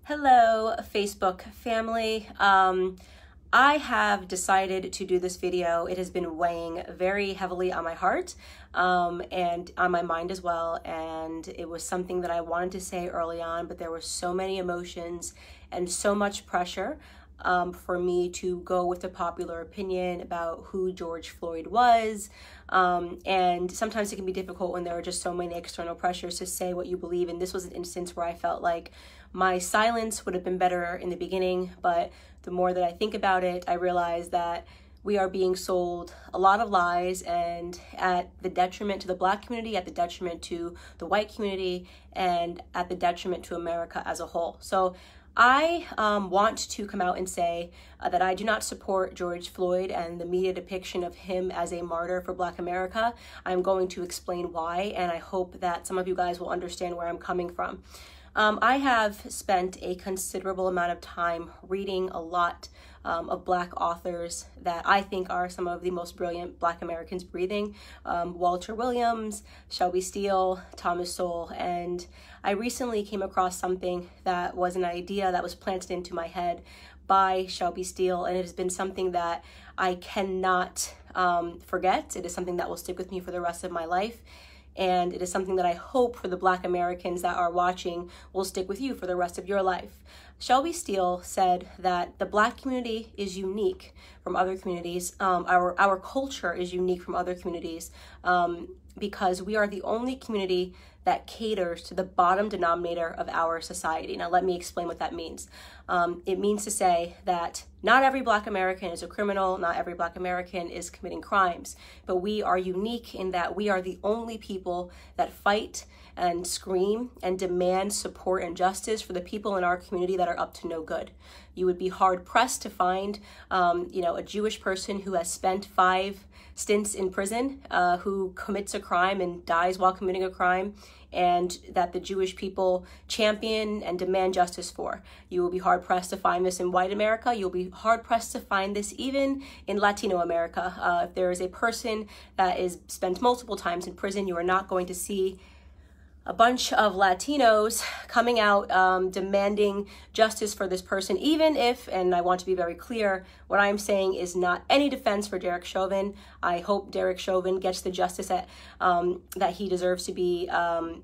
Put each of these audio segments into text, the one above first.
Hello, Facebook family. I have decided to do this video. It has been weighing very heavily on my heart and on my mind as well. And it was something that I wanted to say early on, but there were so many emotions and so much pressure for me to go with the popular opinion about who George Floyd was. And sometimes it can be difficult when there are just so many external pressures to say what you believe. And this was an instance where I felt like my silence would have been better in the beginning, but the more that I think about it, I realize that we are being sold a lot of lies, and at the detriment to the Black community, at the detriment to the white community, and at the detriment to America as a whole. So I want to come out and say that I do not support George Floyd and the media depiction of him as a martyr for Black America. I'm going to explain why, and I hope that some of you guys will understand where I'm coming from. I have spent a considerable amount of time reading a lot of Black authors that I think are some of the most brilliant Black Americans breathing. Walter Williams, Shelby Steele, Thomas Sowell, and I recently came across something that was an idea that was planted into my head by Shelby Steele, and it has been something that I cannot forget. It is something that will stick with me for the rest of my life. And it is something that I hope for the Black Americans that are watching will stick with you for the rest of your life. Shelby Steele said that the Black community is unique from other communities. Our culture is unique from other communities because we are the only community that caters to the bottom denominator of our society. Now, let me explain what that means. It means to say that not every Black American is a criminal, not every Black American is committing crimes, but we are unique in that we are the only people that fight and scream and demand support and justice for the people in our community that are up to no good. You would be hard pressed to find, a Jewish person who has spent 5 stints in prison, who commits a crime and dies while committing a crime, and that the Jewish people champion and demand justice for. You will be hard pressed to find this in white America. You'll be hard pressed to find this even in Latino America. If there is a person that is spent multiple times in prison, you are not going to see a bunch of Latinos coming out demanding justice for this person, even if, and I want to be very clear, what I'm saying is not any defense for Derek Chauvin. I hope Derek Chauvin gets the justice that he deserves to be,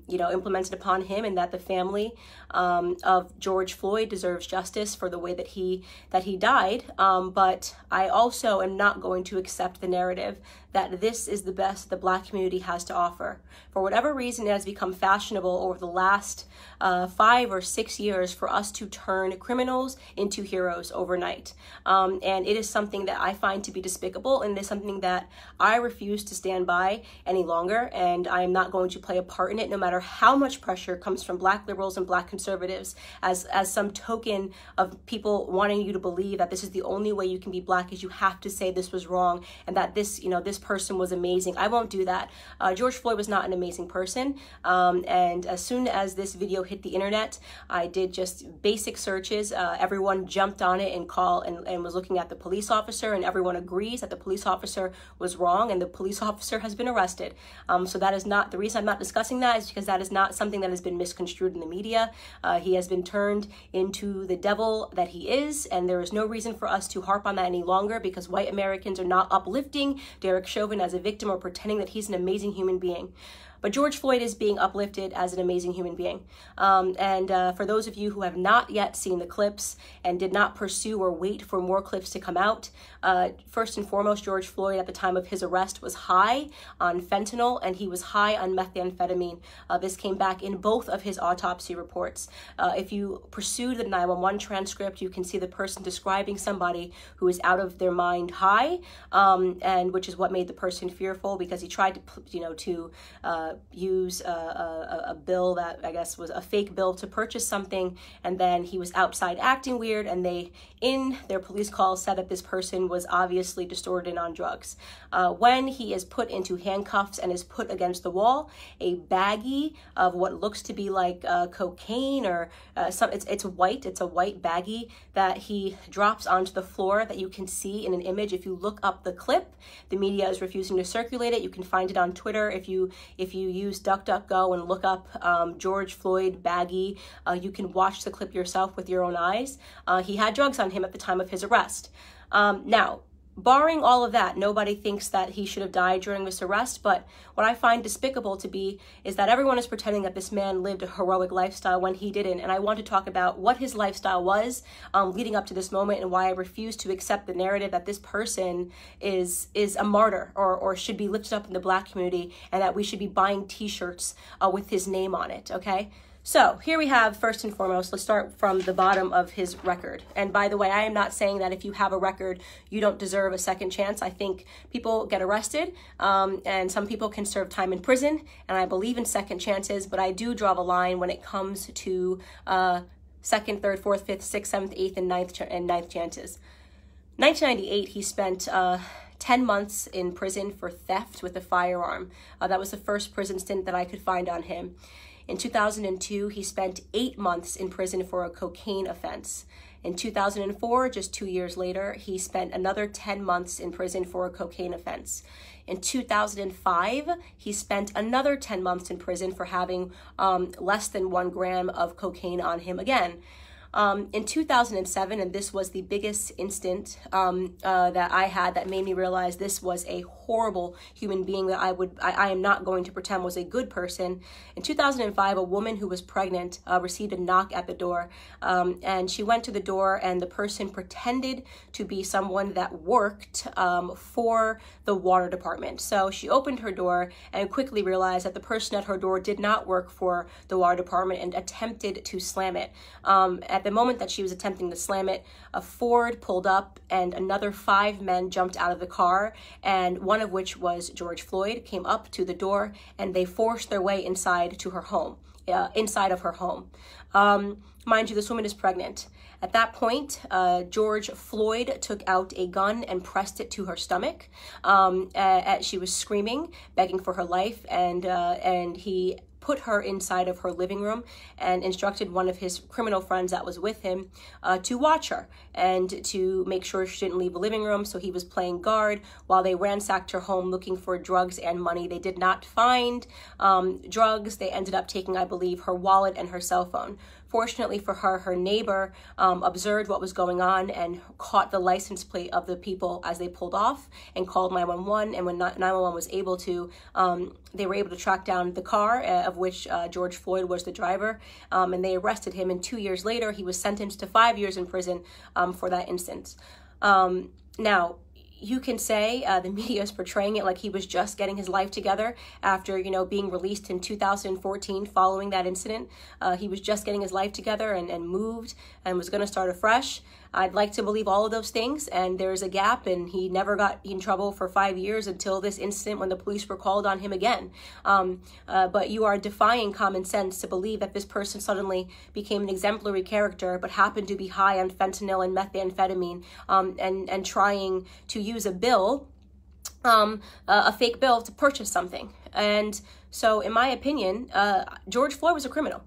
implemented upon him, and that the family of George Floyd deserves justice for the way that he died. But I also am not going to accept the narrative that this is the best the Black community has to offer. For whatever reason, it has become fashionable over the last 5 or 6 years for us to turn criminals into heroes overnight. And it is something that I find to be despicable, and it is something that I refuse to stand by any longer, and I am not going to play a part in it, no matter how much pressure comes from Black liberals and Black conservatives as some token of people wanting you to believe that this is the only way you can be Black, is you have to say this was wrong and that this person was amazing. I won't do that. George Floyd was not an amazing person, and as soon as this video hit the internet, I did just basic searches. Everyone jumped on it and was looking at the police officer, and everyone agrees that the police officer was wrong, and the police officer has been arrested. So that is not the reason I'm not discussing that, is because that is not something that has been misconstrued in the media. He has been turned into the devil that he is, and there is no reason for us to harp on that any longer, because white Americans are not uplifting Derek Chauvin as a victim or pretending that he's an amazing human being. But George Floyd is being uplifted as an amazing human being. For those of you who have not yet seen the clips and did not pursue or wait for more clips to come out, first and foremost, George Floyd at the time of his arrest was high on fentanyl, and he was high on methamphetamine. This came back in both of his autopsy reports. If you pursue the 911 transcript, you can see the person describing somebody who is out of their mind high, and which is what made the person fearful, because he tried to use a bill that I guess was a fake bill to purchase something, and then he was outside acting weird, and they, in their police call, said that this person was obviously distorted and on drugs. When he is put into handcuffs and is put against the wall, a baggie of what looks to be like cocaine or it's a white baggie that he drops onto the floor that you can see in an image. If you look up the clip, the media is refusing to circulate it. You can find it on Twitter if you you use DuckDuckGo and look up George Floyd baggie, you can watch the clip yourself with your own eyes. He had drugs on him at the time of his arrest. Now, barring all of that, nobody thinks that he should have died during this arrest, but what I find despicable to be is that everyone is pretending that this man lived a heroic lifestyle when he didn't, and I want to talk about what his lifestyle was leading up to this moment and why I refuse to accept the narrative that this person is a martyr or should be lifted up in the Black community and that we should be buying t-shirts with his name on it, okay? So here we have, first and foremost, let's start from the bottom of his record. And by the way, I am not saying that if you have a record, you don't deserve a second chance. I think people get arrested and some people can serve time in prison. And I believe in second chances, but I do draw the line when it comes to second, third, fourth, fifth, sixth, seventh, eighth, and ninth chances. 1998, he spent 10 months in prison for theft with a firearm. That was the first prison stint that I could find on him. In 2002, he spent 8 months in prison for a cocaine offense. In 2004, just 2 years later, he spent another 10 months in prison for a cocaine offense. In 2005, he spent another 10 months in prison for having less than 1 gram of cocaine on him again. In 2007, and this was the biggest instant that I had that made me realize this was a horrible human being that I am not going to pretend was a good person. In 2005, a woman who was pregnant received a knock at the door, and she went to the door, and the person pretended to be someone that worked for the water department. So she opened her door and quickly realized that the person at her door did not work for the water department and attempted to slam it. At the moment that she was attempting to slam it, a Ford pulled up and another 5 men jumped out of the car, and one of which was George Floyd, came up to the door and they forced their way inside to her home, inside of her home. Mind you, this woman is pregnant. At that point, George Floyd took out a gun and pressed it to her stomach. She was screaming, begging for her life, and he put her inside of her living room and instructed one of his criminal friends that was with him to watch her and to make sure she didn't leave the living room. So he was playing guard while they ransacked her home looking for drugs and money. They did not find drugs. They ended up taking, I believe, her wallet and her cell phone. Fortunately for her, her neighbor observed what was going on and caught the license plate of the people as they pulled off and called 911. And when 911 was able to, they were able to track down the car of which George Floyd was the driver, and they arrested him. And 2 years later, he was sentenced to 5 years in prison for that instance. Now, you can say the media is portraying it like he was just getting his life together after, you know, being released in 2014 following that incident. He was just getting his life together and moved and was going to start afresh. I'd like to believe all of those things, and there's a gap, and he never got in trouble for 5 years until this incident when the police were called on him again. But you are defying common sense to believe that this person suddenly became an exemplary character but happened to be high on fentanyl and methamphetamine and trying to use a bill, a fake bill, to purchase something. And so in my opinion, George Floyd was a criminal.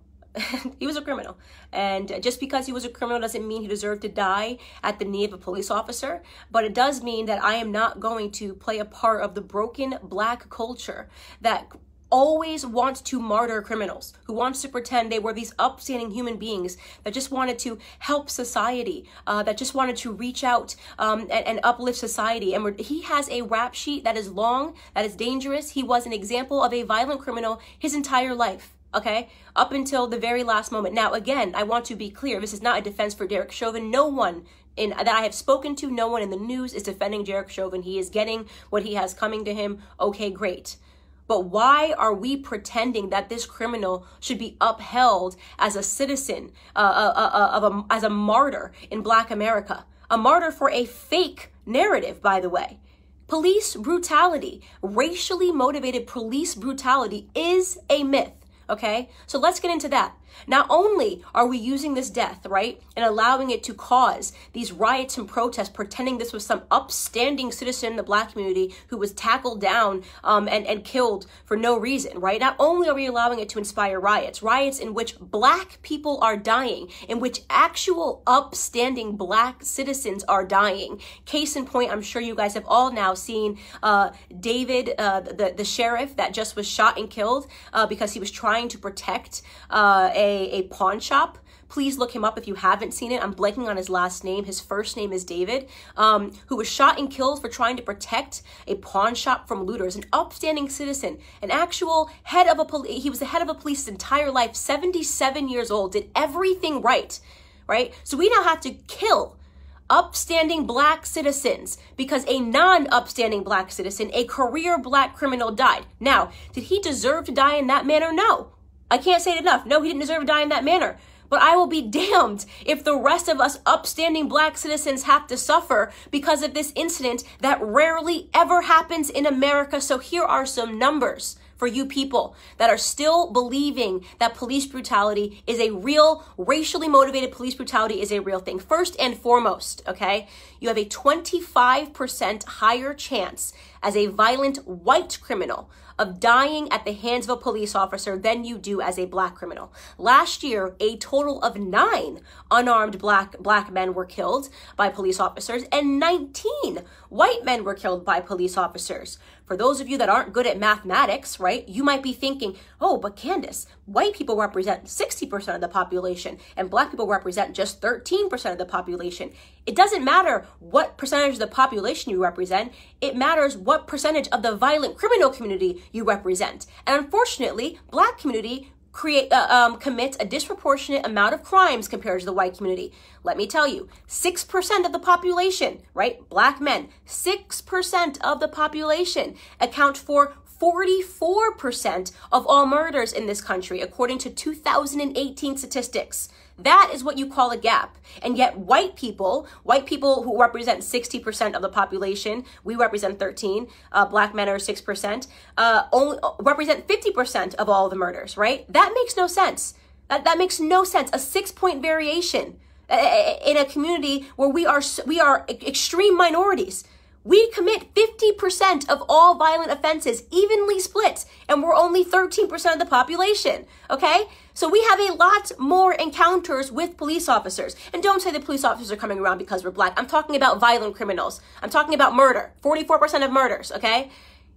He was a criminal, and just because he was a criminal doesn't mean he deserved to die at the knee of a police officer, but it does mean that I am not going to play a part of the broken Black culture that always wants to martyr criminals, who wants to pretend they were these upstanding human beings that just wanted to help society, that just wanted to reach out and uplift society. And he has a rap sheet that is long, that is dangerous. He was an example of a violent criminal his entire life. Okay, up until the very last moment. Now, again, I want to be clear. This is not a defense for Derek Chauvin. No one that I have spoken to, no one in the news is defending Derek Chauvin. He is getting what he has coming to him. Okay, great. But why are we pretending that this criminal should be upheld as a citizen, as a martyr in Black America? A martyr for a fake narrative, by the way. Police brutality, racially motivated police brutality is a myth. Okay, so let's get into that. Not only are we using this death, right, and allowing it to cause these riots and protests, pretending this was some upstanding citizen in the Black community who was tackled down and killed for no reason, right? Not only are we allowing it to inspire riots in which Black people are dying, in which actual upstanding Black citizens are dying. Case in point, I'm sure you guys have all now seen David, the sheriff that just was shot and killed because he was trying to protect a pawn shop. Please look him up if you haven't seen it. I'm blanking on his last name. His first name is David, who was shot and killed for trying to protect a pawn shop from looters, an upstanding citizen, an actual head of a police. He was the head of a police his entire life, 77 years old, did everything right, right? So we now have to kill upstanding Black citizens because a non-upstanding Black citizen, a career Black criminal, died. Now, did he deserve to die in that manner? No. I can't say it enough. No, he didn't deserve to die in that manner. But I will be damned if the rest of us upstanding Black citizens have to suffer because of this incident that rarely ever happens in America. So here are some numbers for you people that are still believing that police brutality is a real, racially motivated police brutality is a real thing. First and foremost, okay, you have a 25% higher chance as a violent white criminal of dying at the hands of a police officer than you do as a Black criminal. Last year, a total of 9 unarmed black men were killed by police officers and 19 white men were killed by police officers. For those of you that aren't good at mathematics, right, you might be thinking, oh, but Candace, white people represent 60% of the population and Black people represent just 13% of the population. It doesn't matter what percentage of the population you represent. It matters what percentage of the violent criminal community you represent. And unfortunately, Black community commits a disproportionate amount of crimes compared to the white community. Let me tell you, 6% of the population, right, Black men, 6% of the population account for 44% of all murders in this country, according to 2018 statistics. That is what you call a gap. And yet white people who represent 60% of the population, we represent 13, Black men are 6%, only represent 50% of all the murders, right? That makes no sense. That makes no sense. A 6-point variation in a community where we are extreme minorities. We commit 50% of all violent offenses, evenly split, and we're only 13% of the population, okay? So we have a lot more encounters with police officers. And don't say the police officers are coming around because we're Black. I'm talking about violent criminals. I'm talking about murder, 44% of murders, okay?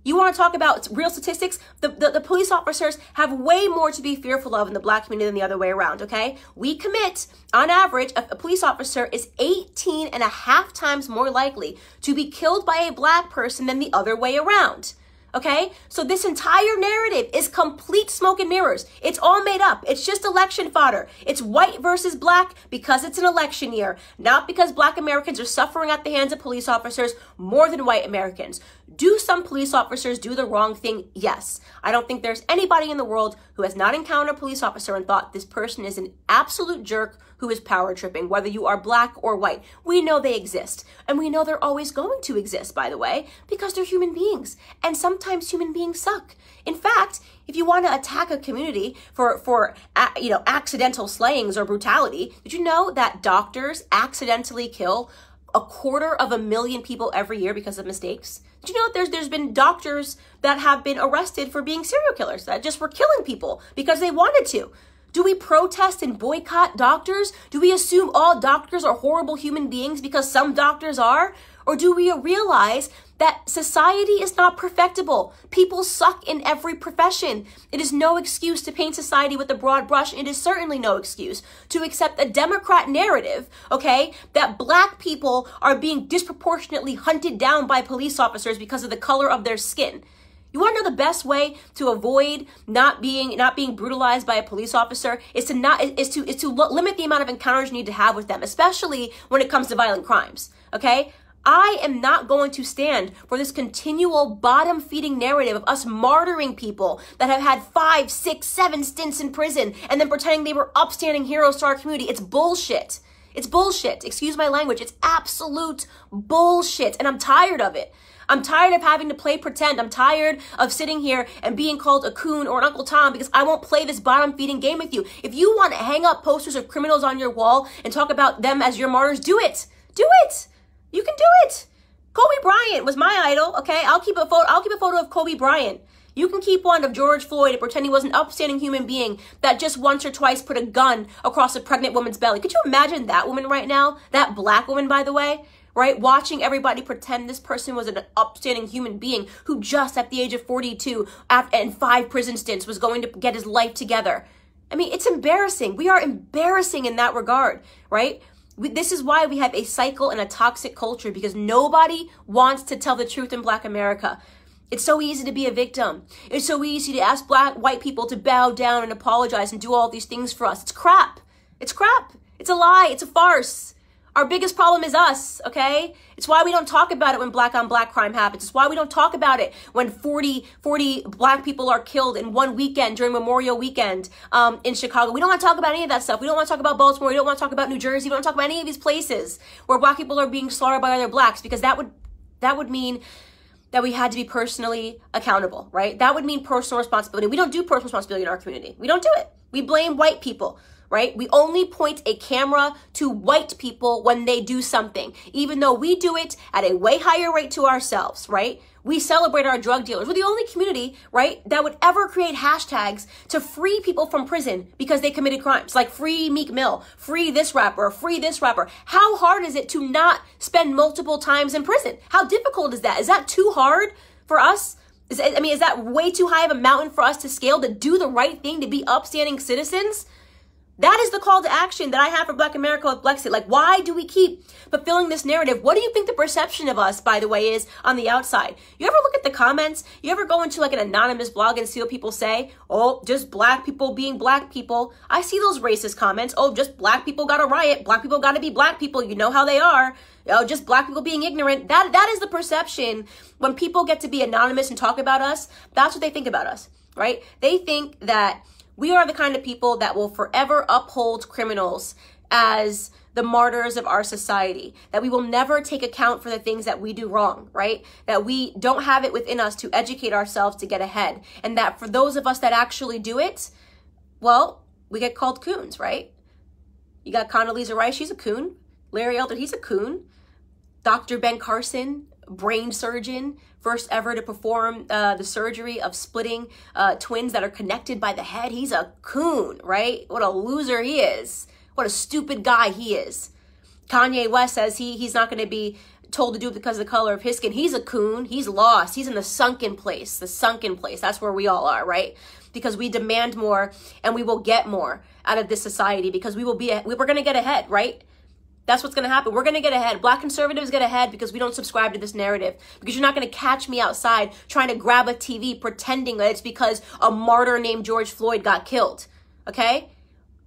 You want to talk about real statistics? The police officers have way more to be fearful of in the Black community than the other way around, okay? We commit, on average, a police officer is 18.5 times more likely to be killed by a Black person than the other way around. Okay, so this entire narrative is complete smoke and mirrors. It's all made up. It's just election fodder. It's white versus Black because it's an election year, not because Black Americans are suffering at the hands of police officers more than white Americans. Do some police officers do the wrong thing? Yes. I don't think there's anybody in the world who has not encountered a police officer and thought this person is an absolute jerk who is power tripping, whether you are Black or white. We know they exist. And we know they're always going to exist, by the way, because they're human beings. And sometimes human beings suck. In fact, if you want to attack a community for accidental slayings or brutality, did you know that doctors accidentally kill 250,000 people every year because of mistakes? Did you know that there's been doctors that have been arrested for being serial killers that just were killing people because they wanted to? Do we protest and boycott doctors? Do we assume all doctors are horrible human beings because some doctors are? Or do we realize that society is not perfectible? People suck in every profession. It is no excuse to paint society with a broad brush. It is certainly no excuse to accept a Democrat narrative, okay, that Black people are being disproportionately hunted down by police officers because of the color of their skin. You want to know the best way to avoid not being brutalized by a police officer is to limit the amount of encounters you need to have with them, especially when it comes to violent crimes. Okay? I am not going to stand for this continual bottom-feeding narrative of us martyring people that have had 5, 6, 7 stints in prison and then pretending they were upstanding heroes to our community. It's bullshit. It's bullshit. Excuse my language. It's absolute bullshit. And I'm tired of it. I'm tired of having to play pretend. I'm tired of sitting here and being called a coon or an Uncle Tom because I won't play this bottom-feeding game with you. If you want to hang up posters of criminals on your wall and talk about them as your martyrs, do it. Do it. You can do it. Kobe Bryant was my idol, okay? I'll keep a photo of Kobe Bryant. You can keep one of George Floyd and pretend he was an upstanding human being that just once or twice put a gun across a pregnant woman's belly. Could you imagine that woman right now? That black woman, by the way, right? Watching everybody pretend this person was an upstanding human being who just at the age of 42 and 5 prison stints was going to get his life together. I mean, it's embarrassing. We are embarrassing in that regard, right? This is why we have a cycle and a toxic culture, because nobody wants to tell the truth in Black America. It's so easy to be a victim. It's so easy to ask white people to bow down and apologize and do all these things for us. It's crap. It's crap. It's a lie. It's a farce. Our biggest problem is us, okay? It's why we don't talk about it when black on black crime happens. It's why we don't talk about it when 40 black people are killed in one weekend during Memorial Weekend in Chicago. We don't want to talk about any of that stuff. We don't want to talk about Baltimore. We don't want to talk about New Jersey. We don't want to talk about any of these places where black people are being slaughtered by other blacks, because that would mean that we had to be personally accountable, right? That would mean personal responsibility. We don't do personal responsibility in our community. We don't do it. We blame white people, right? We only point a camera to white people when they do something, even though we do it at a way higher rate to ourselves, right? We celebrate our drug dealers. We're the only community, right, that would ever create hashtags to free people from prison because they committed crimes, like free Meek Mill, free this rapper, free this rapper. How hard is it to not spend multiple times in prison? How difficult is that? Is that too hard for us? Is that way too high of a mountain for us to scale, to do the right thing, to be upstanding citizens? That is the call to action that I have for Black America with Blexit. Like, why do we keep fulfilling this narrative? What do you think the perception of us, by the way, is on the outside? You ever look at the comments? You ever go into like an anonymous blog and see what people say? Oh, just black people being black people. I see those racist comments. Oh, just black people got to riot. Black people got to be black people. You know how they are. Oh, just black people being ignorant. That is the perception. When people get to be anonymous and talk about us, that's what they think about us, right? They think that we are the kind of people that will forever uphold criminals as the martyrs of our society, that we will never take account for the things that we do wrong, right? That we don't have it within us to educate ourselves to get ahead. And that for those of us that actually do it, well, we get called coons, right? You got Condoleezza Rice, she's a coon. Larry Elder, he's a coon. Dr. Ben Carson, brain surgeon, first ever to perform the surgery of splitting twins that are connected by the head. He's a coon, right? What a loser he is. What a stupid guy he is. Kanye West says he's not going to be told to do it because of the color of his skin. He's a coon. He's lost. He's in the sunken place. The sunken place. That's where we all are, right? Because we demand more and we will get more out of this society, because we're going to get ahead, right? That's what's going to happen. We're going to get ahead. Black conservatives get ahead because we don't subscribe to this narrative. Because you're not going to catch me outside trying to grab a TV pretending that it's because a martyr named George Floyd got killed. Okay?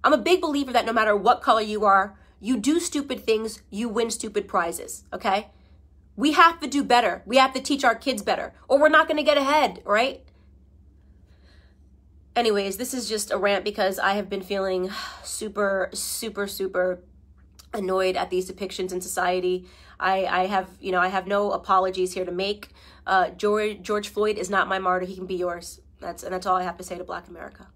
I'm a big believer that no matter what color you are, you do stupid things, you win stupid prizes. Okay? We have to do better. We have to teach our kids better, or we're not going to get ahead, right? Anyways, this is just a rant because I have been feeling super annoyed at these depictions in society. I have no apologies here to make. George Floyd is not my martyr. He can be yours. That's all I have to say to Black America.